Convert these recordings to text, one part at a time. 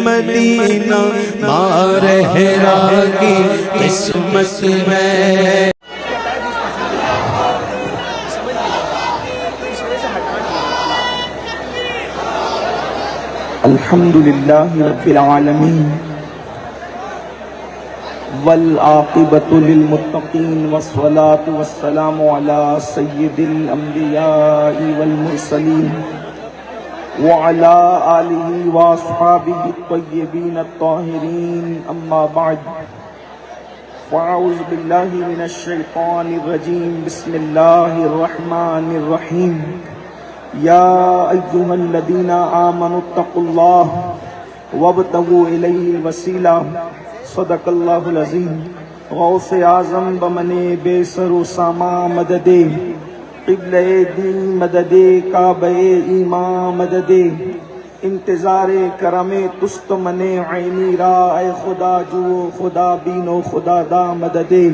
مدینہ مارہرا کی قسمت میں۔ الحمدللہ رب العالمین والعاقبۃ للمتقین والصلاة والسلام علی سید الانبیاء والمرسلین وعلی آلہ واصحابہ الطیبین الطاہرین، اما بعد فاعوذ باللہ من الشیطان الرجیم، بسم اللہ الرحمن الرحیم۔ یا ایہا الذین آمنوا اتقوا اللہ وابتغوا الیہ الوسیلہ، صدق اللہ العظیم۔ غوث اعظم بمنے بے سر و ساما مددے، قبلہ دین مددے، کعبہ ایمان مددے، انتظار کرم تست منے عینی را، اے خدا جو خدا بین و خدا دا مددے۔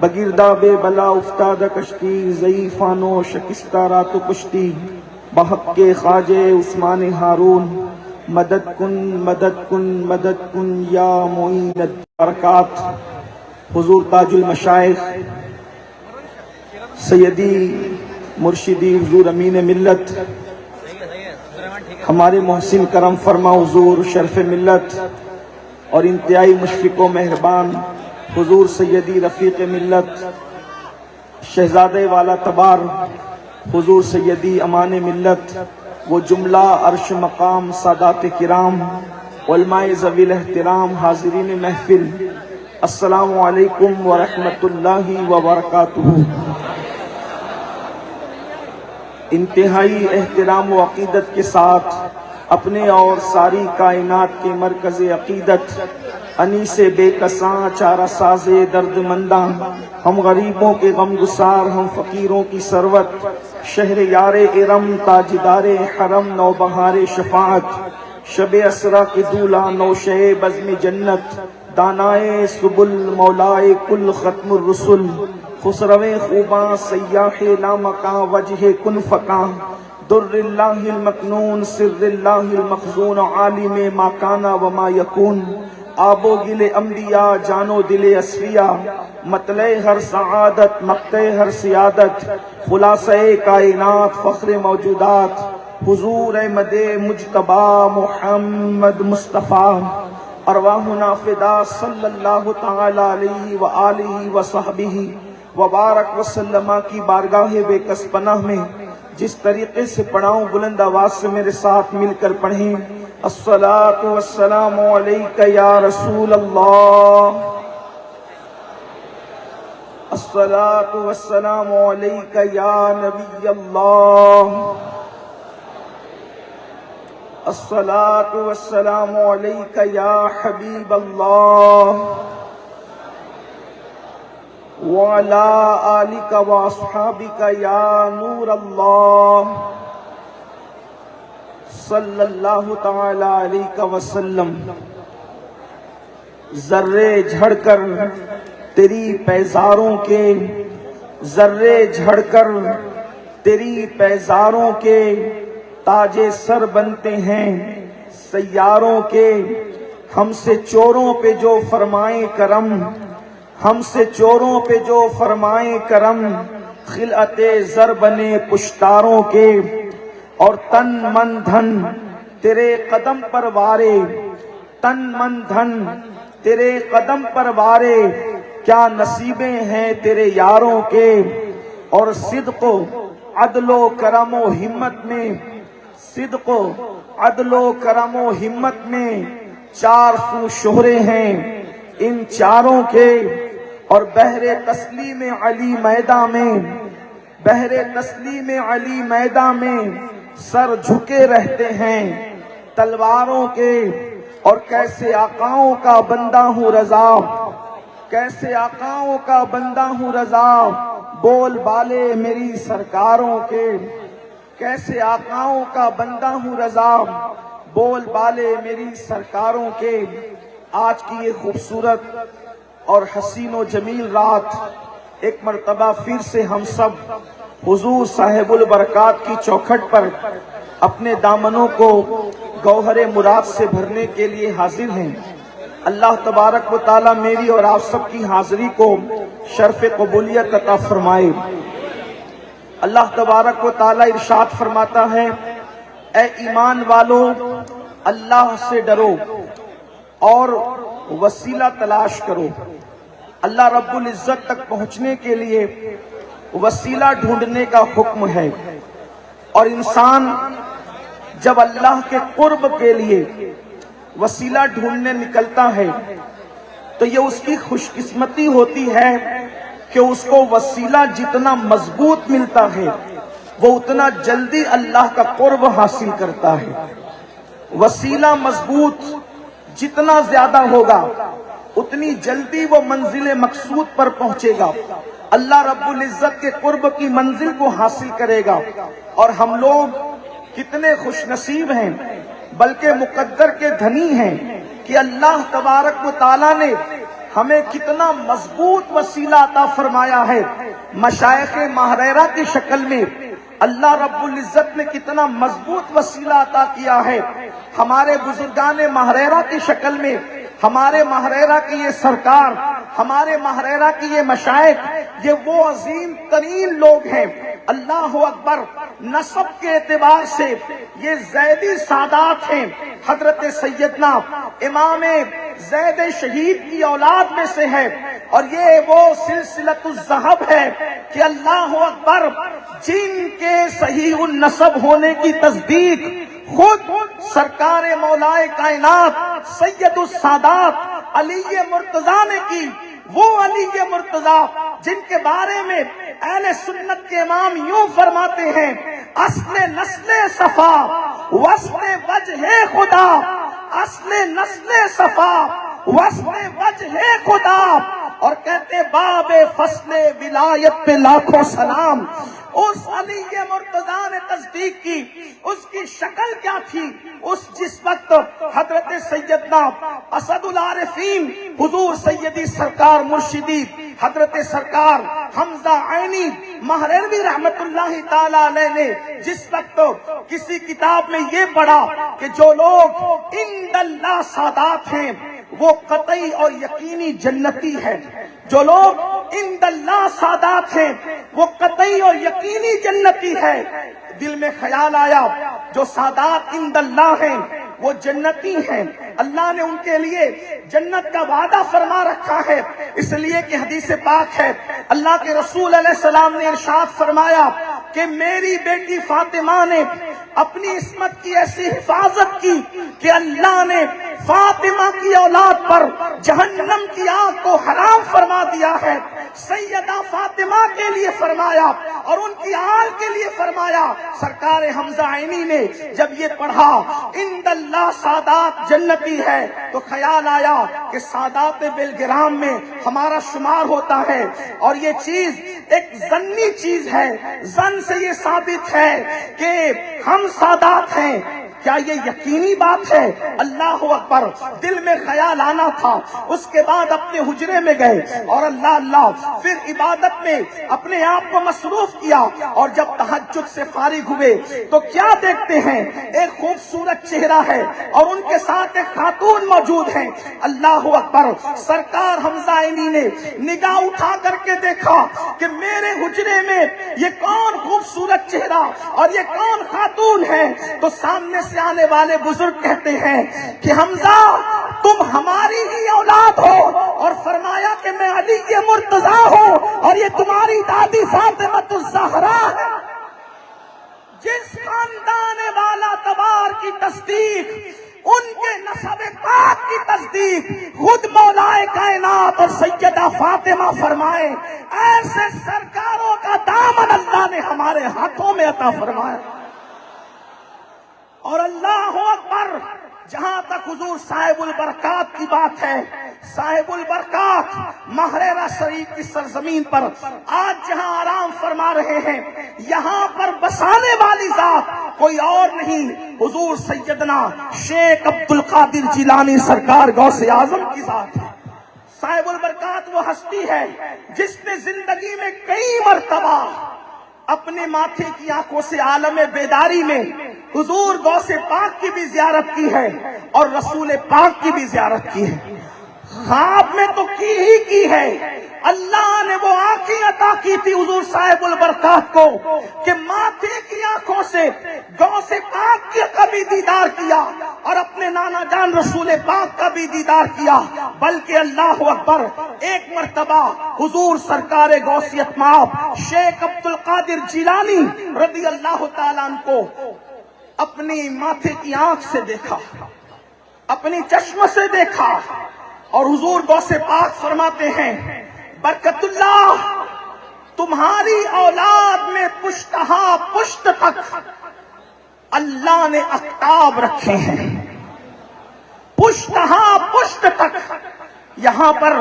بگردہ بے بلا افتادہ کشتی، ضعیفان و شکستہ رات و کشتی، بحق کے خواجہ عثمان ہارون، مدد کن مدد کن مدد کن یا معین البرکات۔ حضور تاج المشائخ سیدی مرشدی حضور امین ملت، ہمارے محسن کرم فرما حضور شرف ملت، اور انتہائی مشفق و مہربان حضور سیدی رفیق ملت، شہزادے والا تبار حضور سیدی امان ملت، وہ جملہ عرش مقام سادات کرام، علماء ذوی الاحترام، حاضرین محفل، السلام علیکم ورحمۃ اللہ وبرکاتہ۔ انتہائی احترام و عقیدت کے ساتھ اپنے اور ساری کائنات کے مرکز عقیدت، انیس بے کساں چارہ ساز درد منداں، ہم غریبوں کے غم گسار، ہم فقیروں کی ثروت، شہر یار ارم، تاجدار حرم، نوبہار شفاعت، شب اسرا کی دولہ، نوشہ بزم جنت، دانائے سبل، مولائے کل ختم الرسل، خسرو خوباں، سیاح لامکاں، وجہ کن فکاں، در اللہ المکنون، سر اللہ المخزون، عالم ما کانا وما یکون، آب و گل انبیاء، جان و دل اصفیاء، مطلع ہر سعادت، مقطع ہر سیادت، خلاصہ کائنات، فخر موجودات، حضور احمد مجتبی محمد مصطفیٰ، ارواحنا فدا صلی اللہ تعالی علیہ وآلہ وصحبہ وبارک وسلم کی بارگاہ بے کس پناہ میں جس طریقے سے پڑھاؤں، بلند آواز سے میرے ساتھ مل کر پڑھیں۔ الصلاۃ والسلام علیک یا رسول اللہ، الصلاۃ والسلام علیک یا نبی اللہ، الصلاۃ والسلام علیک یا حبیب اللہ، وعلی آلک واصحابک یا نور اللہ، صلی اللہ تعالی علیہ وسلم۔ ذرے جھڑ کر تیری پیزاروں کے، ذرے جھڑ کر تیری پیزاروں کے، تاج سر بنتے ہیں سیاروں کے، ہم سے چوروں پہ جو فرمائے کرم، ہم سے چوروں پہ جو فرمائے کرم، خلعت زر بنے پشتاروں کے، اور تن من دھن تیرے قدم پر وارے، تن من دھن تیرے قدم پر وارے، کیا نصیبیں ہیں تیرے یاروں کے، اور صدق و عدل و کرم و ہمت میں، صدق و عدل و کرم و ہمت میں، چار سو شہرے ہیں ان چاروں کے، اور بحر تسلیم علی میدان میں، بحر تسلیم علی میدان میں سر جھکے رہتے ہیں تلواروں کے، اور کیسے آقاؤں کا بندہ ہوں رضا، کیسے آقاؤں کا بندہ ہوں رضا، بول بالے میری سرکاروں کے، کیسے آقاؤں کا بندہ ہوں رضا، بول بالے میری سرکاروں کے۔ آج کی یہ خوبصورت اور حسین و جمیل رات ایک مرتبہ پھر سے ہم سب حضور صاحب البرکات کی چوکھٹ پر اپنے دامنوں کو گوہر مراد سے بھرنے کے لیے حاضر ہیں۔ اللہ تبارک و تعالی میری اور آپ سب کی حاضری کو شرف قبولیت عطا فرمائے۔ اللہ تبارک و تعالی ارشاد فرماتا ہے، اے ایمان والو اللہ سے ڈرو اور وسیلہ تلاش کرو۔ اللہ رب العزت تک پہنچنے کے لیے وسیلہ ڈھونڈنے کا حکم ہے، اور انسان جب اللہ کے قرب کے لیے وسیلہ ڈھونڈنے نکلتا ہے تو یہ اس کی خوش قسمتی ہوتی ہے کہ اس کو وسیلہ جتنا مضبوط ملتا ہے وہ اتنا جلدی اللہ کا قرب حاصل کرتا ہے۔ وسیلہ مضبوط جتنا زیادہ ہوگا اتنی جلدی وہ منزل مقصود پر پہنچے گا، اللہ رب العزت کے قرب کی منزل کو حاصل کرے گا۔ اور ہم لوگ کتنے خوش نصیب ہیں، بلکہ مقدر کے دھنی ہیں کہ اللہ تبارک و تعالیٰ نے ہمیں کتنا مضبوط وسیلہ عطا فرمایا ہے۔ مشائخ ماہریرہ کی شکل میں اللہ رب العزت نے کتنا مضبوط وسیلہ عطا کیا ہے۔ ہمارے بزرگان ماہریرہ کی شکل میں ہمارے ماہریرہ کی یہ سرکار، ہمارے ماہریرہ کی یہ مشائخ، یہ وہ عظیم ترین لوگ ہیں۔ اللہ اکبر، نسب کے اعتبار سے یہ زیدی سادات ہیں۔ حضرت سیدنا امام زید شہید کی اولاد میں سے ہے، اور یہ وہ سلسلۃ الذہب ہے کہ اللہ اکبر، جن کے صحیح النسب ہونے کی تصدیق خود سرکار مولا کائنات سید السادات علی مرتضیٰ نے کی۔ وہ علی مرتضیٰ جن کے بارے میں اہل سنت کے امام یوں فرماتے ہیں، اصل نسل صفا وصل وجہ خدا، اصل نسل صفا وصل وجہ خدا، اور کہتے باب فصل ولایت پہ لاکھوں سلام۔ اس علی مرتضیٰ نے تصدیق کی، اس کی شکل کیا تھی؟ جس وقت حضرت سیدنا اسد العارفین حضور سیدی سرکار مرشدی حضرت سرکار حمزہ عینی ماہریروی رحمت اللہ تعالی علیہ نے جس وقت کسی کتاب میں یہ پڑھا کہ جو لوگ عند اللہ سادات ہیں وہ قطعی اور یقینی جنتی ہے، جو لوگ عند اللہ سادات ہیں وہ قطعی اور یقینی جنتی ہے۔ دل میں خیال آیا جو سادات عند اللہ ہیں وہ جنتی ہیں، اللہ نے ان کے لیے جنت کا وعدہ فرما رکھا ہے، اس لیے کہ حدیث پاک ہے اللہ کے رسول علیہ السلام نے ارشاد فرمایا کہ میری بیٹی فاطمہ نے اپنی عصمت کی ایسی حفاظت کی کہ اللہ نے فاطمہ کی اولاد پر جہنم کی آگ کو حرام فرما دیا ہے۔ سیدہ فاطمہ کے لیے فرمایا اور ان کی آل کے لیے فرمایا۔ سرکار حمزہ عینی نے جب یہ پڑھا عند اللہ سادات جنتی ہے تو خیال آیا کہ سادات بلگرام میں ہمارا شمار ہوتا ہے، اور یہ چیز ایک ظنی چیز ہے، ظن سے یہ ثابت ہے کہ ہم سادات ہیں۔ کیا یہ یقینی بات ہے؟ اللہ اکبر، دل میں خیال آنا تھا۔ اس کے بعد اپنے حجرے میں گئے اور اللہ پھر عبادت میں اپنے آپ کو مصروف کیا، اور جب تہجد سے فارغ ہوئے تو کیا دیکھتے ہیں؟ ایک خوبصورت چہرہ ہے اور ان کے ساتھ ایک خاتون موجود ہے۔ اللہ اکبر، سرکار حمزہ عینی نے نگاہ اٹھا کر کے دیکھا کہ میرے حجرے میں یہ کون خوبصورت چہرہ اور یہ کون خاتون ہے؟ تو سامنے سے آنے والے بزرگ کہتے ہیں کہ حمزہ تم ہماری ہی اولاد ہو، اور فرمایا کہ میں علی مرتضیٰ ہوں اور یہ تمہاری دادی فاطمہ الزہرا ہے۔ جس خاندان والا تبار کی تصدیق، ان کے نسب پاک کی تصدیق خود مولا کائنات اور سیدہ فاطمہ فرمائے، ایسے سرکاروں کا دامن اللہ نے ہمارے ہاتھوں میں عطا فرمایا۔ اور اللہ اکبر، جہاں تک حضور صاحب البرکات کی بات ہے، صاحب البرکات ماہریرہ شریف کی سرزمین پر آج جہاں آرام فرما رہے ہیں، یہاں پر بسانے والی ذات کوئی اور نہیں، حضور سیدنا شیخ عبد القادر جیلانی سرکار غوث اعظم کی ذات ہے۔ صاحب البرکات وہ ہستی ہے جس نے زندگی میں کئی مرتبہ اپنے ماتھے کی آنکھوں سے عالم بیداری میں حضور غوث پاک کی بھی زیارت کی ہے اور رسول پاک کی بھی زیارت کی ہے. خواب میں تو کی ہے. اللہ نے وہ آنکھیں عطا کی تھی حضور صاحب البرکات کو کہ ماتھے کی آنکھوں سے غوث پاک کا بھی دیدار کیا اور اپنے نانا جان رسول پاک کا بھی دیدار کیا. بلکہ اللہ اکبر، ایک مرتبہ حضور سرکار غوثیت مآب شیخ عبد القادر جیلانی رضی اللہ تعالیٰ عنہ کو اپنی ماتھے کی آنکھ سے دیکھا، اپنی چشم سے دیکھا، اور حضور غوث پاک فرماتے ہیں برکت اللہ، تمہاری اولاد میں پشتہا پشت تک اللہ نے اقطاب رکھے ہیں، پشتہا پشت تک. یہاں پر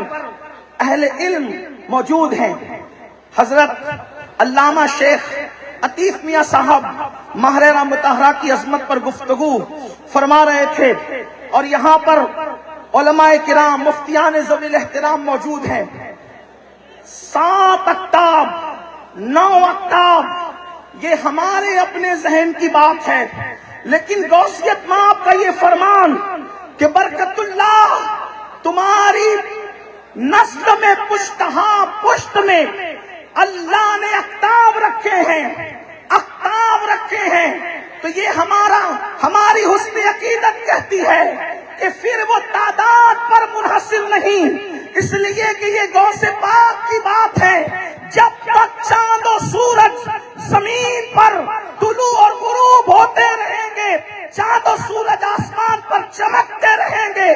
اہل علم موجود ہیں. حضرت علامہ شیخ عطیف میاں صاحب ماہرہ مطہرہ کی عظمت پر گفتگو فرما رہے تھے، اور یہاں پر علماء کرام مفتیان ذوی الاحترام موجود ہیں. 7 اقطاب 9 اقطاب یہ ہمارے اپنے ذہن کی بات ہے، لیکن غوثیت مآب کا یہ فرمان کہ برکت اللہ، تمہاری نسل میں پشتہا پشت میں اللہ نے اقطاب رکھے ہیں، اقطاب رکھے ہیں. تو یہ ہماری حسن عقیدت کہتی ہے کہ پھر وہ تعداد پر منحصر نہیں، اس لیے کہ یہ غوث پاک کی بات ہے. جب تک چاند و سورج زمین پر طلوع اور غروب ہوتے رہیں گے، چاند و سورج آسمان پر چمکتے رہیں گے،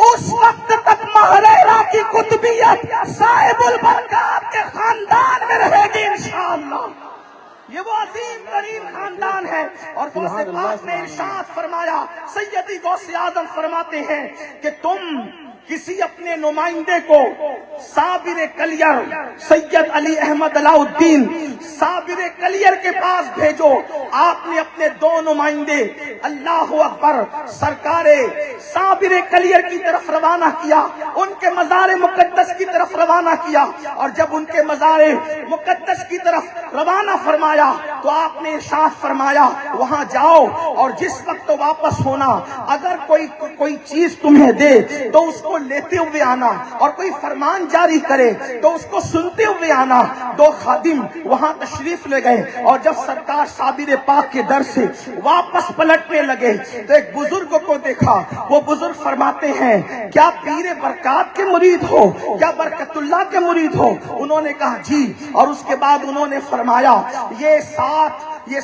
اس وقت تک ماہرہ کی قطبیت صاحب البرکات کے خاندان میں رہے گی انشاءاللہ. یہ وہ عظیم ترین خاندان ہے. اور غوث پاک نے ارشاد فرمایا، سیدی غوث اعظم فرماتے ہیں کہ تم کسی اپنے نمائندے کو صابر کلیر سید علی احمد علاء الدین صابر کلیر کے پاس بھیجو. آپ نے اپنے 2 نمائندے اللہ اکبر سرکار صابر کلیر کی طرف روانہ کیا، ان کے مزار مقدس کی طرف روانہ کیا. اور جب ان کے مزار مقدس کی طرف روانہ فرمایا تو آپ نے ارشاد فرمایا وہاں جاؤ اور جس وقت واپس ہونا، اگر کوئی چیز تمہیں دے تو اس کو لیتے ہوئے آنا، اور کوئی فرمان جاری کرے تو اس کو سنتے ہوئے آنا. 2 خادم وہاں تشریف لے گئے، اور جب سرکار صابر پاک کے در سے واپس پلٹنے لگے تو ایک بزرگ کو دیکھا. وہ بزرگ فرماتے ہیں کیا پیر برکات کے مرید ہو، کیا برکت اللہ کے مرید ہو؟ انہوں نے کہا جی. اور اس کے بعد انہوں نے فرمایا یہ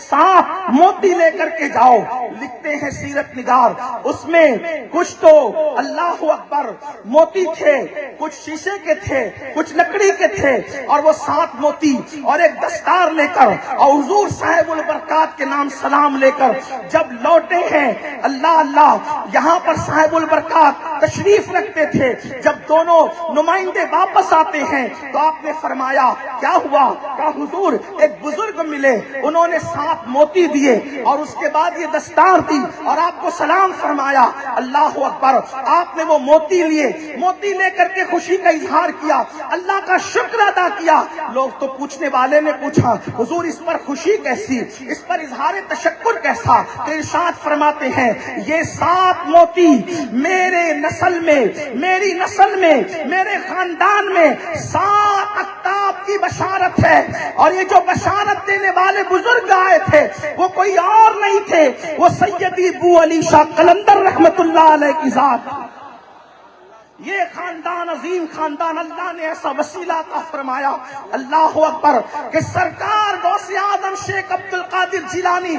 7 موتی لے کر کے جاؤ. لکھتے ہیں سیرت نگار اس میں کچھ تو اللہ اکبر موتی تھے، کچھ شیشے کے تھے، کچھ لکڑی کے تھے، اور وہ 7 موتی اور ایک دستار لے کر اور حضور صاحب البرکات کے نام سلام لے کر جب لوٹے ہیں، اللہ اللہ یہاں پر صاحب البرکات تشریف رکھتے تھے. جب دونوں نمائندے واپس آتے ہیں تو آپ نے فرمایا کیا ہوا؟ کہا حضور ایک بزرگ ملے، انہوں نے 7 موتی دیے اور اس کے بعد یہ دستار دی اور آپ کو سلام فرمایا. اللہ اکبر. آپ نے وہ موتی لے کر کے خوشی کا اظہار کیا، اللہ کا شکر ادا کیا. لوگ تو پوچھنے والے نے پوچھا حضور اس پر خوشی کیسی، اس پر اظہار تشکر کیسا؟ تو ارشاد فرماتے ہیں یہ 7 موتی میری نسل میں میرے خاندان میں 7 اقطاب کی بشارت ہے. اور یہ جو بشارت دینے والے بزرگ آئے تھے وہ کوئی اور نہیں تھے، وہ سیدی ابو علی شاہ قلندر رحمت اللہ علیہ کی ذات. یہ خاندان عظیم خاندان اللہ نے ایسا وسیلہ عطا فرمایا. اللہ اکبر کہ سرکار غوث اعظم شیخ عبد القادر جیلانی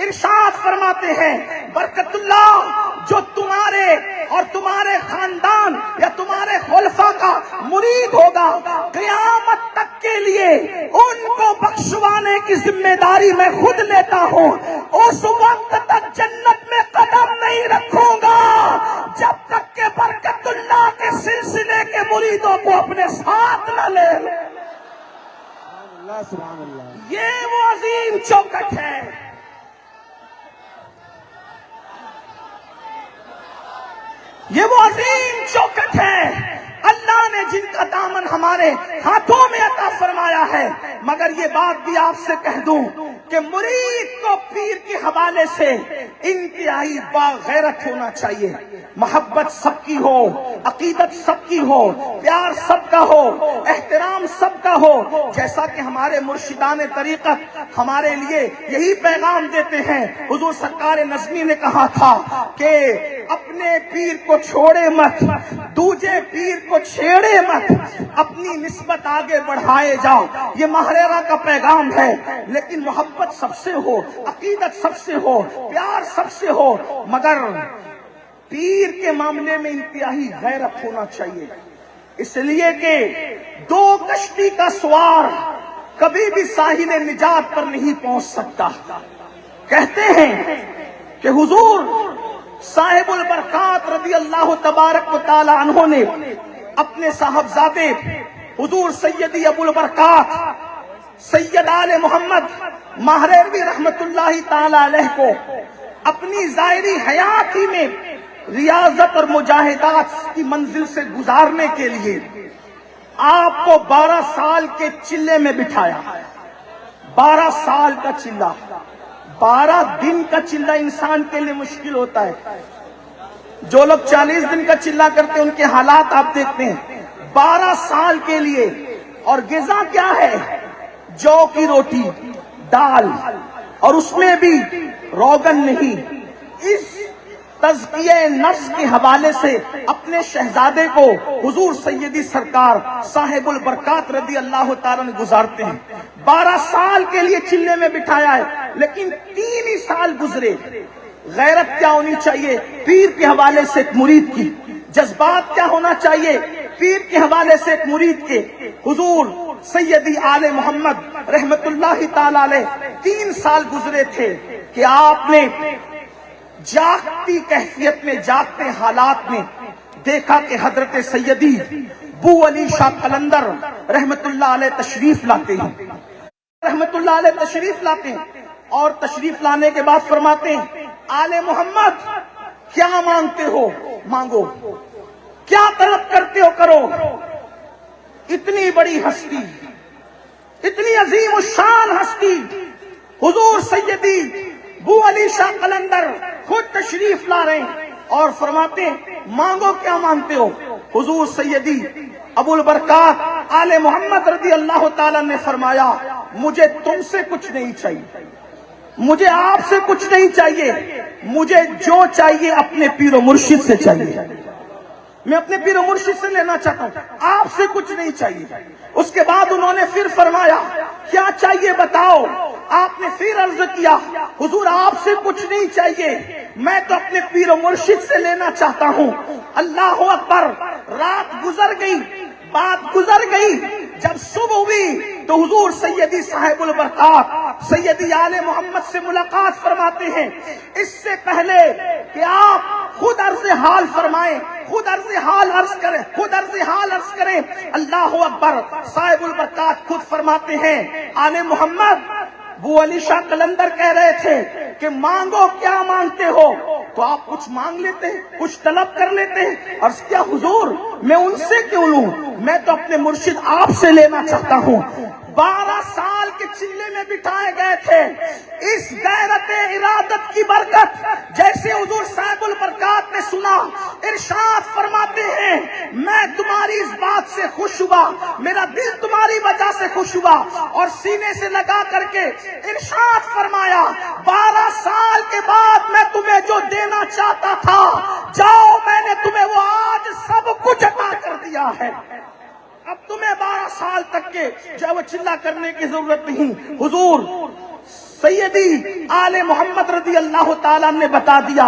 ارشاد فرماتے ہیں برکت اللہ جو تمہارے اور تمہارے خاندان یا تمہارے خلفاء کا مرید ہوگا، قیامت تک کے لیے ان کو بخشوانے کی ذمہ داری میں خود لیتا ہوں. اس وقت تک جنت میں قدم نہیں رکھوں گا جب تک کہ برکت اللہ کے سلسلے کے مریدوں کو اپنے ساتھ نہ لے. یہ وہ عظیم چوکٹ ہے. یہ وہ عظیم چوکٹ ہے. اللہ نے جن کا دامن ہمارے ہاتھوں میں عطا فرمایا ہے، مگر یہ بات بھی آپ سے کہہ دوں کہ مرید کو پیر کے حوالے سے انتہائی باغیرت ہونا چاہیے. محبت سب کی ہو، عقیدت سب کی ہو، پیار سب کا ہو، احترام سب کا ہو، جیسا کہ ہمارے مرشدان طریقت ہمارے لیے یہی پیغام دیتے ہیں. حضور سرکار نظمی نے کہا تھا کہ اپنے پیر کو چھوڑے مت، دوجے پیر کو چھیڑے مت، اپنی نسبت آگے بڑھائے جاؤ. یہ ماہریرہ کا پیغام ہے. لیکن محبت سب سے ہو، عقیدت سب سے ہو، پیار سب سے ہو، مگر پیر کے معاملے میں انتہائی غیرت ہونا چاہیے. اس لیے کہ دو کشتی کا سوار کبھی بھی ساحل نجات پر نہیں پہنچ سکتا. کہتے ہیں کہ حضور صاحب البرکات رضی اللہ تبارک و تعالی عنہ نے اپنے صاحبزادے حضور سیدی ابو البرکات سید آل محمد ماہریروی رحمت اللہ تعالی علیہ کو اپنی ظاہری حیات ہی میں ریاضت اور مجاہدات کی منزل سے گزارنے کے لیے آپ کو 12 سال کے چلے میں بٹھایا. 12 سال کا چلہ، 12 دن کا چلہ انسان کے لیے مشکل ہوتا ہے. جو لوگ 40 دن کا چلہ کرتے ہیں ان کے حالات آپ دیکھتے ہیں. 12 سال کے لیے، اور غذا کیا ہے؟ جو کی روٹی، دال، اور اس میں بھی روغن نہیں. اس تزکیہ نفس کے حوالے سے اپنے شہزادے کو حضور سیدی سرکار صاحب البرکات رضی اللہ تعالیٰ نے گزارتے ہیں. 12 سال کے لیے چلے میں بٹھایا ہے، لیکن 3 ہی سال گزرے. غیرت کیا ہونی چاہیے پیر کے حوالے سے ایک مرید کی؟ جذبات کیا ہونا چاہیے پیر کے حوالے سے ایک مرید کے؟ حضور سیدی آل محمد رحمت اللہ تعالی علیہ 3 سال گزرے تھے کہ آپ نے جاگتی کیفیت میں، جاگتے حالات میں دیکھا کہ حضرت سیدی بو علی شاہ قلندر رحمت اللہ علیہ تشریف لاتے ہیں. رحمت اللہ علیہ تشریف لاتے ہیں اور تشریف لانے کے بعد فرماتے ہیں آل محمد کیا مانگتے ہو مانگو، کیا طلب کرتے ہو کرو. اتنی بڑی ہستی، اتنی عظیم الشان ہستی حضور سیدی بو علی شاہ قلندر خود تشریف لا رہے ہیں اور فرماتے ہیں مانگو کیا مانگتے ہو. حضور سیدی ابو البرکات آل محمد رضی اللہ تعالیٰ نے فرمایا مجھے تم سے کچھ نہیں چاہیے، مجھے آپ سے کچھ نہیں چاہیے، مجھے جو چاہیے اپنے پیر و مرشد سے چاہیے. میں اپنے پیر و مرشد سے لینا چاہتا ہوں، آپ سے کچھ نہیں چاہیے. اس کے بعد انہوں نے پھر فرمایا کیا چاہیے بتاؤ. آپ نے پھر عرض کیا حضور آپ سے کچھ نہیں چاہیے، میں تو اپنے پیر و مرشد سے لینا چاہتا ہوں. اللہ اکبر. رات گزر گئی، بات گزر گئی. جب صبح ہوئی تو حضور سیدی صاحب البرکات سیدی آل محمد سے ملاقات فرماتے ہیں. اس سے پہلے کہ آپ خود عرض حال فرمائیں، خود عرض حال عرض کریں، خود عرض حال عرض کریں. اللہ اکبر. صاحب البرکات خود فرماتے ہیں آل محمد بو علی شاہ قلندر کہہ رہے تھے کہ مانگو کیا مانگتے ہو، تو آپ کچھ مانگ لیتے ہیں، کچھ طلب کر لیتے ہیں. عرض کیا حضور میں ان سے کیوں لوں، میں تو اپنے مرشد آپ سے لینا چاہتا ہوں. 12 سال کے چلے میں بٹھائے گئے تھے. اس غیرت ارادت کی برکت جیسے حضور صاحب البرکات نے سنا، ارشاد فرماتے ہیں میں تمہاری اس بات سے خوش ہوا، میرا دل تمہاری وجہ سے خوش ہوا. اور سینے سے لگا کر کے ارشاد فرمایا 12 سال کے بعد میں تمہیں جو دینا چاہتا تھا جاؤ میں نے تمہیں وہ آج سب کچھ عطا کر دیا ہے. اب تمہیں 12 سال تک کے جو چلا کرنے کی ضرورت نہیں. حضور سیدی آل محمد رضی اللہ تعالیٰ نے بتا دیا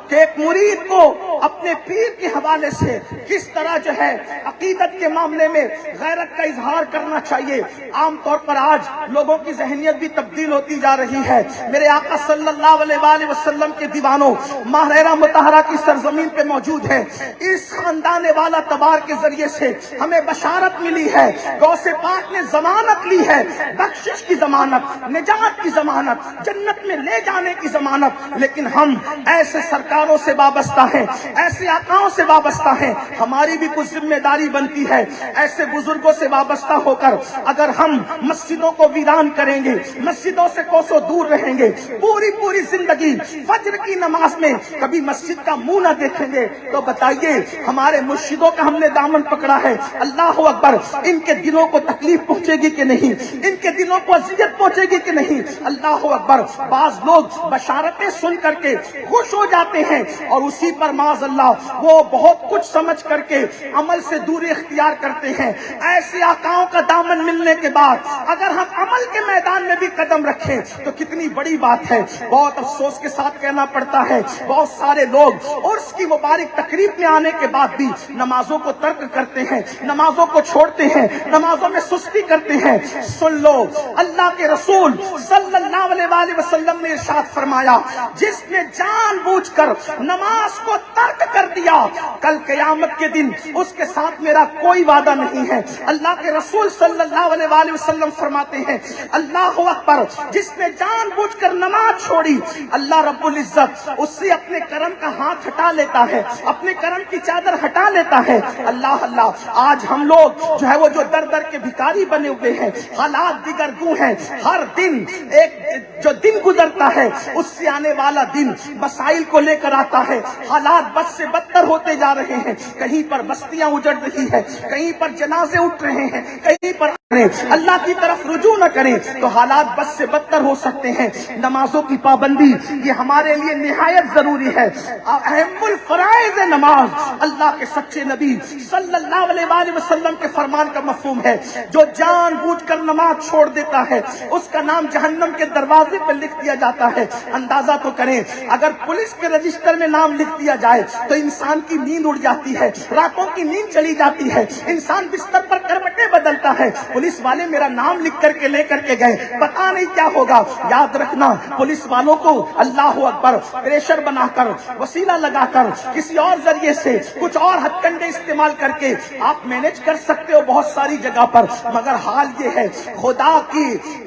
کہ ایک مرید کو اپنے پیر کے حوالے سے کس طرح جو ہے عقیدت کے معاملے میں غیرت کا اظہار کرنا چاہیے. عام طور پر آج لوگوں کی ذہنیت بھی تبدیل ہوتی جا رہی ہے. میرے آقا صلی اللہ علیہ وآلہ وسلم کے دیوانوں ماہریرہ مطہرہ کی سرزمین پہ موجود ہے. اس خاندان والا تبار کے ذریعے سے ہمیں بشارت ملی ہے، غوث پاک نے ضمانت لی ہے، بخشش کی ضمانت، نجات کی ضمانت، جنت میں لے جانے کی ضمانت. لیکن ہم ایسے سرکاروں سے وابستہ ہیں، ایسے آقاؤں سے وابستہ ہیں، ہماری بھی کچھ ذمہ داری بنتی ہے ایسے بزرگوں سے وابستہ ہو کر اگر ہم مسجدوں کو ویران کریں گے، مسجدوں سے کوسوں دور رہیں گے، پوری زندگی فجر کی نماز میں کبھی مسجد کا منہ نہ دیکھیں گے، تو بتائیے ہمارے مرشدوں کا ہم نے دامن پکڑا ہے، اللہ اکبر، ان کے دلوں کو تکلیف پہنچے گی کہ نہیں؟ ان کے دلوں کو اذیت پہنچے گی کہ نہیں؟ اللہ اکبر۔ بعض لوگ بشارتیں سن کر کے خوش ہو جاتے ہیں اور اسی پر معاذ اللہ وہ بہت کچھ سمجھ کر کے عمل سے دوری اختیار کرتے ہیں۔ ایسے آقاؤں کا دامن ملنے کے بعد اگر ہم عمل کے میدان میں بھی قدم رکھیں تو کتنی بڑی بات ہے۔ بہت افسوس کے ساتھ کہنا پڑتا ہے بہت سارے لوگ عرس کی مبارک تقریب میں آنے کے بعد بھی نمازوں کو ترک کرتے ہیں، نمازوں کو چھوڑتے ہیں، نمازوں میں سستی کرتے ہیں۔ سن لو، اللہ کے رسول صلی اللہ علیہ وآلہ وسلم نے ارشاد فرمایا، جس نے جان بوجھ کر نماز کو ترک کر دیا کل قیامت کے دن اس کے ساتھ میرا کوئی وعدہ نہیں ہے۔ اللہ کے رسول صلی اللہ علیہ وآلہ وسلم فرماتے ہیں، اللہ اکبر، جس نے جان بوجھ کر نماز چھوڑی اللہ رب العزت اس سے اپنے کرم کا ہاتھ ہٹا لیتا ہے، اپنے کرم کی چادر ہٹا لیتا ہے۔ اللہ اللہ، آج ہم لوگ جو ہے وہ جو در در کے بھکاری بنے ہوئے ہیں، حالات دیگر گوں ہیں، ہر دن ایک جو دن گزرتا ہے اس سے آنے والا دن مسائل کو لے کر آتا ہے، حالات بد سے بدتر ہوتے جا رہے ہیں، کہیں پر بستیاں اجڑ رہی ہے، کہیں پر جنازے اٹھ رہے ہیں، کہیں پر اللہ کی طرف رجوع نہ کریں تو حالات بد سے بدتر ہو سکتے ہیں۔ نمازوں کی پابندی یہ ہمارے لیے نہایت ضروری ہے، اہم الفرائض نماز اللہ کے سچے نبی صلی اللہ علیہ وآلہ وسلم کے فرمان کا مفہوم ہے۔ جو جان بوجھ کر نماز چھوڑ دیتا ہے اس کا نام جہنم کے دروازے پر لکھ دیا جاتا ہے۔ اندازہ تو کریں اگر پولیس کے رجسٹر میں نام لکھ دیا جائے تو انسان کی نیند اڑ جاتی ہے، راتوں کی نیند چلی جاتی ہے، انسان بستر پر کروٹیں بدلتا ہے۔ پولیس والے میرا نام لکھ کر کے لے کر کے گئے، پتا نہیں کیا ہوگا۔ یاد رکھنا، پولیس والوں کو اللہ اکبر پریشر بنا کر، وسیلہ لگا کر، کسی اور ذریعے سے کچھ اور ہتھ کنڈے استعمال کر کے آپ مینج کر سکتے ہو بہت ساری جگہ پر، مگر حال یہ ہے خدا کی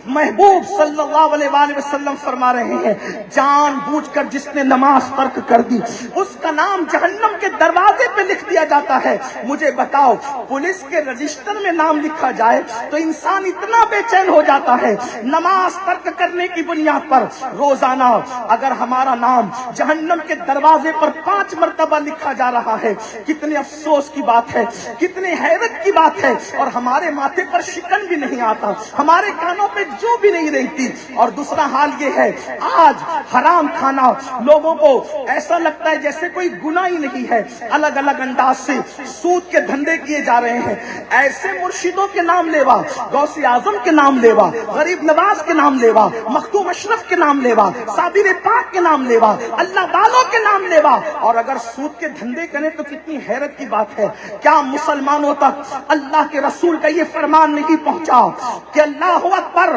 محبوب صلی اللہ علیہ وآلہ وسلم فرما رہے ہیں، جان بوجھ کر جس نے نماز ترک کر دی اس کا نام جہنم کے دروازے پہ لکھ دیا جاتا ہے۔ مجھے بتاؤ، پولیس کے رجسٹر میں نام لکھا جائے تو انسان اتنا بے چین ہو جاتا ہے، نماز ترک کرنے کی بنیاد پر روزانہ اگر ہمارا نام جہنم کے دروازے پر 5 مرتبہ لکھا جا رہا ہے، کتنے افسوس کی بات ہے، کتنے حیرت کی بات ہے، اور ہمارے ماتھے پر شکن بھی نہیں آتا، ہمارے کانوں پہ جو بھی نہیں رہتی۔ اور دوسرا حال یہ ہے، آج حرام کھانا لوگوں کو ایسا لگتا ہے جیسے کوئی گناہ ہی نہیں ہے، الگ الگ انداز سے سود کے دھندے کیے جا رہے ہیں۔ ایسے مرشدوں کے نام لیوا، غوث اعظم کے نام لیوا، غریب نواز کے نام لیوا، مختوم اشرف کے نام لیوا، صابر پاک کے نام لیوا، اللہ والوں کے نام لیوا، اور اگر سود کے دھندے کریں تو کتنی حیرت کی بات ہے۔ کیا مسلمانوں تک اللہ کے رسول کا یہ فرمان نہیں پہنچا کہ اللہ اکبر،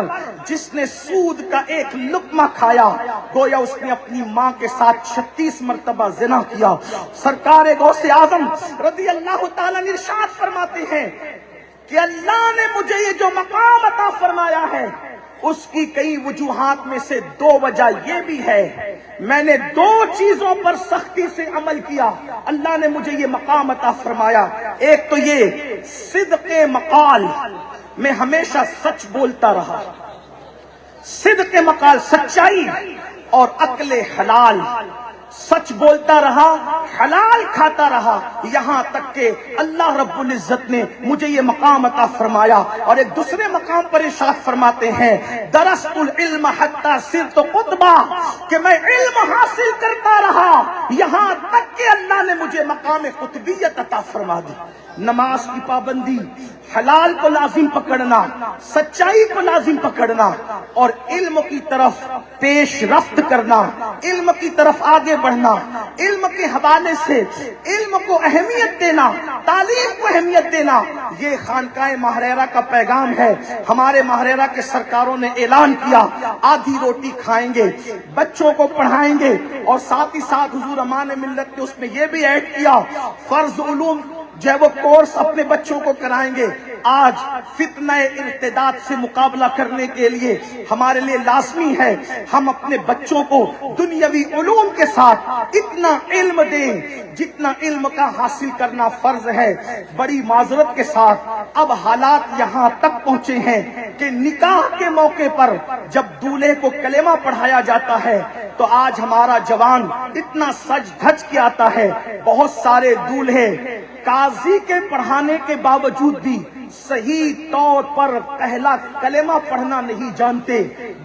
جس نے سود کا ایک لقمہ کھایا گویا اس نے اپنی ماں کے ساتھ 36 مرتبہ زنا کیا۔ سرکار غوث اعظم رضی اللہ تعالیٰ عنہ ارشاد فرماتے ہیں کہ اللہ نے مجھے یہ جو مقام عطا فرمایا ہے اس کی کئی وجوہات میں سے 2 وجہ یہ بھی ہے، میں نے 2 چیزوں پر سختی سے عمل کیا، اللہ نے مجھے یہ مقام عطا فرمایا۔ ایک تو یہ صدق مقال، میں ہمیشہ سچ بولتا رہا، صدق مقال سچائی، اور عقل حلال، سچ بولتا رہا، حلال کھاتا رہا، یہاں تک کہ اللہ رب العزت نے مجھے یہ مقام عطا فرمایا۔ اور ایک دوسرے مقام پر ارشاد فرماتے ہیں، درست العلم حتی صرت قطبا، کہ میں علم حاصل کرتا رہا یہاں تک کہ اللہ نے مجھے مقام قطبیت عطا فرما دی۔ نماز کی پابندی، حلال کو لازم پکڑنا، سچائی کو لازم پکڑنا، اور علم کی طرف پیش رفت کرنا، علم کی طرف آگے بڑھنا، علم کے حوالے سے علم کو اہمیت دینا، تعلیم کو اہمیت دینا، یہ خانقاہ ماہریرہ کا پیغام ہے۔ ہمارے ماہریرہ کے سرکاروں نے اعلان کیا، آدھی روٹی کھائیں گے، بچوں کو پڑھائیں گے، اور ساتھ ہی ساتھ حضور امان ملت نے اس میں یہ بھی ایڈ کیا، فرض علوم جو ہے وہ کورس اپنے بچوں کو کرائیں گے۔ آج فتنہ ارتداد سے مقابلہ کرنے کے لیے ہمارے لیے لازمی ہے ہم اپنے بچوں کو دنیاوی علوم کے ساتھ اتنا علم دیں جتنا علم کا حاصل کرنا فرض ہے۔ بڑی معذرت کے ساتھ اب حالات یہاں تک پہنچے ہیں کہ نکاح کے موقع پر جب دولہے کو کلمہ پڑھایا جاتا ہے تو آج ہمارا جوان اتنا سج دھج کے آتا ہے، بہت سارے دولہے قاضی کے پڑھانے کے باوجود بھی صحیح طور پر پہلا کلمہ پڑھنا نہیں جانتے۔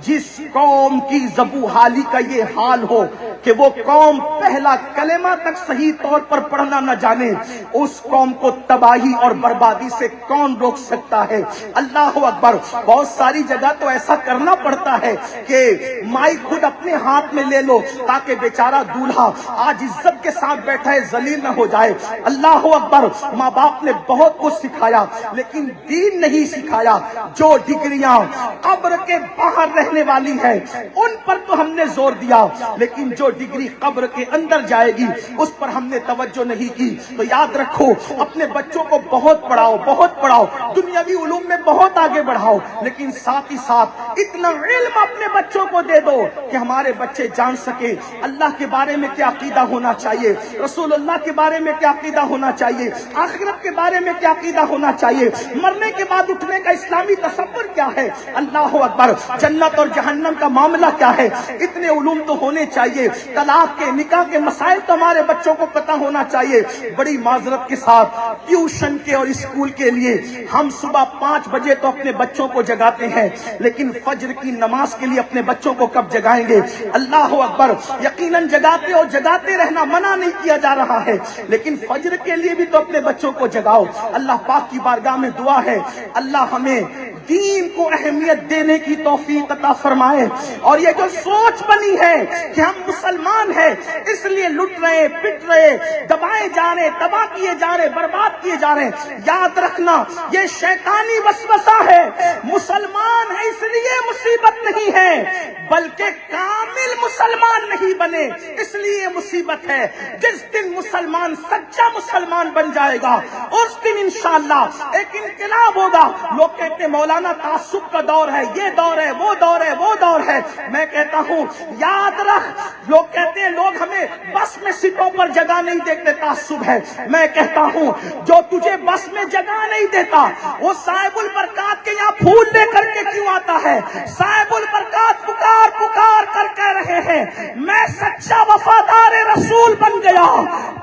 جس قوم کی زبوں حالی کا یہ حال ہو کہ وہ قوم پہلا کلمہ تک صحیح طور پر پڑھنا نہ جانے، اس قوم کو تباہی اور بربادی سے کون روک سکتا ہے؟ اللہ اکبر۔ بہت ساری جگہ تو ایسا کرنا پڑتا ہے کہ مائک خود اپنے ہاتھ میں لے لو تاکہ بیچارہ دولہا آج عزت کے ساتھ بیٹھا ہے، ذلیل نہ ہو جائے۔ اللہ اکبر۔ ماں باپ نے بہت کچھ سکھایا لیکن دین نہیں سکھایا۔ جو ڈگریاں قبر کے باہر رہنے والی ہے ان پر تو ہم نے زور دیا، لیکن جو ڈگری قبر کے اندر جائے گی اس پر ہم نے توجہ نہیں کی۔ تو یاد رکھو، اپنے بچوں کو بہت پڑھاؤ، بہت پڑھاؤ، دنیاوی علوم میں بہت آگے بڑھاؤ، لیکن ساتھ ہی ساتھ اتنا علم اپنے بچوں کو دے دو کہ ہمارے بچے جان سکے اللہ کے بارے میں کیا عقیدہ ہونا چاہیے، رسول اللہ کے بارے میں کیا عقیدہ ہونا چاہیے، آخرت کے بارے میں کیا عقیدہ ہونا چاہیے، مرنے کے بعد اٹھنے کا اسلامی تصور کیا ہے، اللہ اکبر، جنت اور جہنم کا معاملہ کیا ہے۔ اتنے علوم تو ہونے چاہیے۔ طلاق کے، نکاح کے مسائل تو ہمارے بچوں کو پتہ ہونا چاہیے۔ بڑی معذرت کے ساتھ ٹیوشن کے اور اسکول کے لیے ہم صبح 5 بجے تو اپنے بچوں کو جگاتے ہیں، لیکن فجر کی نماز کے لیے اپنے بچوں کو کب جگائیں گے؟ اللہ اکبر۔ یقیناً جگاتے اور جگاتے رہنا منع نہیں کیا جا رہا ہے، لیکن فجر کے لیے بھی تو اپنے بچوں کو جگاؤ۔ اللہ پاک کی بارگاہ میں دعا ہے اللہ ہمیں دین کو اہمیت دینے کی توفیق عطا فرمائے، اور یہ جو سوچ بنی ہے کہ ہم مسلمان ہیں اس لیے لٹ رہے، پٹ رہے، دبائے جا رہے، تباہ کیے جا رہے، برباد کیے جا رہے، یاد رکھنا یہ شیطانی وسوسہ ہے۔ مسلمان ہے اس لیے مصیبت نہیں ہے، بلکہ کامل مسلمان نہیں بنے اس لیے مصیبت ہے۔ جس دن مسلمان سچا مسلمان بن جائے گا اس دن انشاءاللہ ایک انقلاب ہوگا۔ لوگ کہتے ہیں مولانا تعصب کا دور ہے، یہ دور ہے، وہ دور ہے، وہ دور ہے۔ میں کہتا ہوں یاد رکھ، لوگ کہتے ہیں لوگ ہمیں بس میں سیٹوں پر جگہ نہیں دیتے، تعصب ہے۔ میں کہتا ہوں جو تجھے بس میں جگہ نہیں دیتا وہ صاحب البرکات کے یہاں پھول لے کر کے کیوں آتا ہے؟ صاحب البرکات پکار پکار کر کہہ رہے ہیں میں سچا وفادار رسول بن گیا۔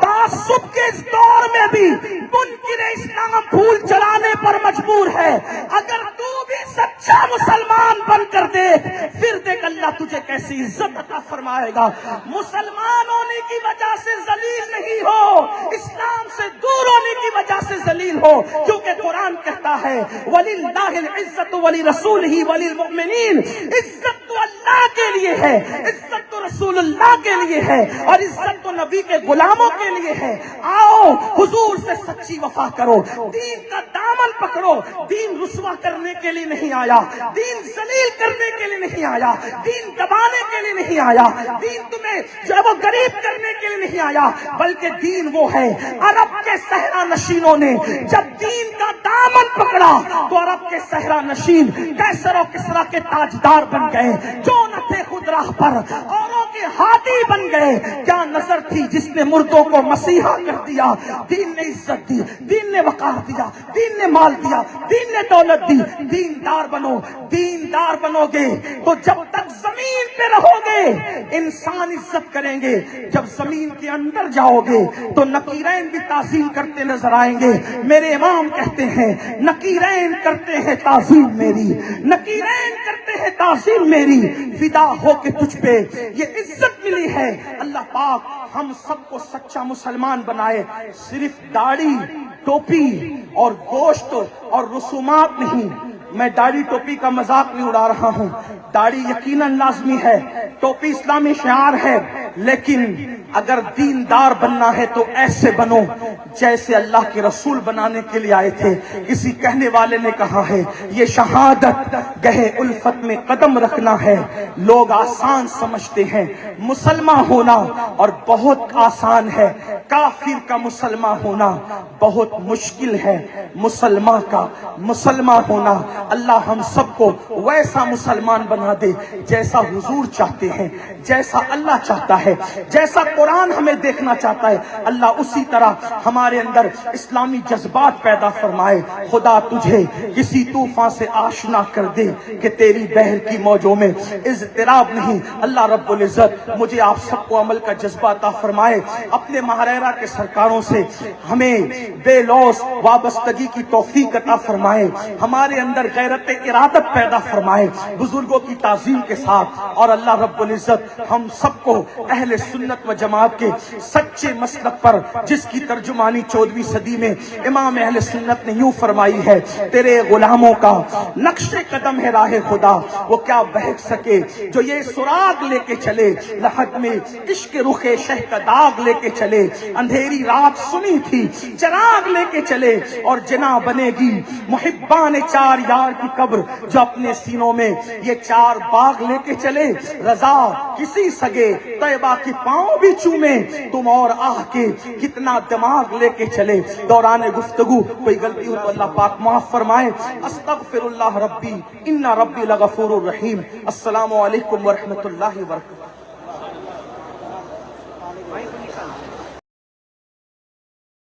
تعصب کے اس دور میں بھی منکر اسلام پھول چڑھانے پر مجبور ہے۔ اگر تو بھی سچا مسلمان بن کر دیکھ، پھر دیکھ اللہ تجھے کیسی عزت عطا فرمائے گا۔ مسلمان ہونے کی وجہ سے ذلیل نہیں ہو، اسلام سے دور ہونے کی وجہ سے ذلیل ہو، کیونکہ قرآن کہتا ہے وَلِلَّهِ الْعِزَّةُ وَلِرَسُولِهِ وَلِلْمُؤْمِنِينَ۔ عزت تو اللہ کے لیے ہے، عزت تو رسول اللہ کے لیے ہے، اور عزت تو نبی کے غلاموں کے لیے ہے۔ آؤ حضور سے سچی وفا کرو، دین کا دامن پکڑو۔ دین رسوا کرنے کے لیے نہیں آیا، دین ذلیل کرنے کے لیے نہیں آیا، دین دبانے کے لیے نہیں آیا، دین تمہیں جو ہے وہ غریب کرنے کے لیے نہیں آیا، بلکہ دین وہ ہے۔ عرب کے صحرا نشینوں نے جب دین کا دامن پکڑا تو عرب کے صحرا نشین کیسر و کسرا کے تاجدار بن گئے، جو نہ تھے خود راہ پر اوروں کے ہاتھی بن گئے۔ کیا نظر تھی جس نے مردوں کو مسیحا کر دیا؟ دین نے عزت دی، دین نے وقار دیا، دین نے مال دیا، دین نے دولت دی۔ دیندار بنو، دیندار بنو گے تو جب تک زمین پہ رہو گے انسان عزت کریں گے، جب زمین کے اندر جاؤ گے تو نکیرین بھی تعظیم کرتے نظر آئیں گے۔ میرے امام کہتے ہیں نکیرین کرتے ہیں تعظیم میری، نکیرین کرتے ہیں تعظیم میری، فدا ہو کے تجھ پہ یہ عزت ملی ہے۔ اللہ پاک ہم سب کو سچا مسلمان بنائے۔ صرف داڑھی، ٹوپی اور گوشت اور رسومات نہیں، میں داڑھی ٹوپی کا مذاق نہیں اڑا رہا ہوں، داڑھی یقیناً لازمی ہے، ٹوپی اسلامی شعار ہے، لیکن اگر دیندار بننا ہے تو ایسے بنو جیسے اللہ کے رسول بنانے کے لیے آئے تھے۔ کسی کہنے والے نے کہا ہے یہ شہادت گہے الفت میں قدم رکھنا ہے۔ لوگ آسان سمجھتے ہیں مسلمان ہونا اور بہت آسان ہے، کافر کا مسلمان ہونا بہت مشکل ہے۔ مسلمان کا مسلمان ہونا، اللہ ہم سب کو ویسا مسلمان بنا دے جیسا حضور چاہتے ہیں، جیسا اللہ چاہتا ہے، جیسا قرآن ہمیں دیکھنا چاہتا ہے، اللہ اسی طرح ہمارے اندر اسلامی جذبات پیدا فرمائے۔ خدا تجھے کسی طوفان سے آشنا کر دے کہ تیری بحر کی موجوں میں اضطراب نہیں۔ اللہ رب العزت مجھے آپ سب کو عمل کا جذبہ عطا فرمائے، اپنے ماہرہ کے سرکاروں سے ہمیں بے لوث وابستگی کی توفیق عطا فرمائے، ہمارے اندر غیرت ارادت پیدا فرمائے بزرگوں کی تعظیم کے ساتھ، اور اللہ رب العزت ہم سب کو اہل سنت و جماعت کے سچے مسلک پر، جس کی ترجمانی 14ویں صدی میں امام اہل سنت نے یوں فرمائی ہے، تیرے غلاموں کا نقش قدم ہے راہ خدا، وہ کیا بہک سکے جو یہ سراغ لے کے چلے، لحد میں عشق رخ شہ کا داغ لے کے چلے، اندھیری رات سنی تھی چراغ لے کے چلے، اور جنا بنے گی محبان چار یار کی قبر جو اپنے سینوں میں یہ چار باغ لے کے چلے، رضا کسی سگے طیبہ کی پاؤں بھی چومے تم، اور آہ کے کتنا دماغ لے کے چلے۔ دوران گفتگو کوئی غلطی ہو تو اللہ پاک معاف فرمائے۔ استغفر اللہ ربی ان ربی لغفور الرحیم۔ السلام علیکم ورحمۃ اللہ وبرکاتہ۔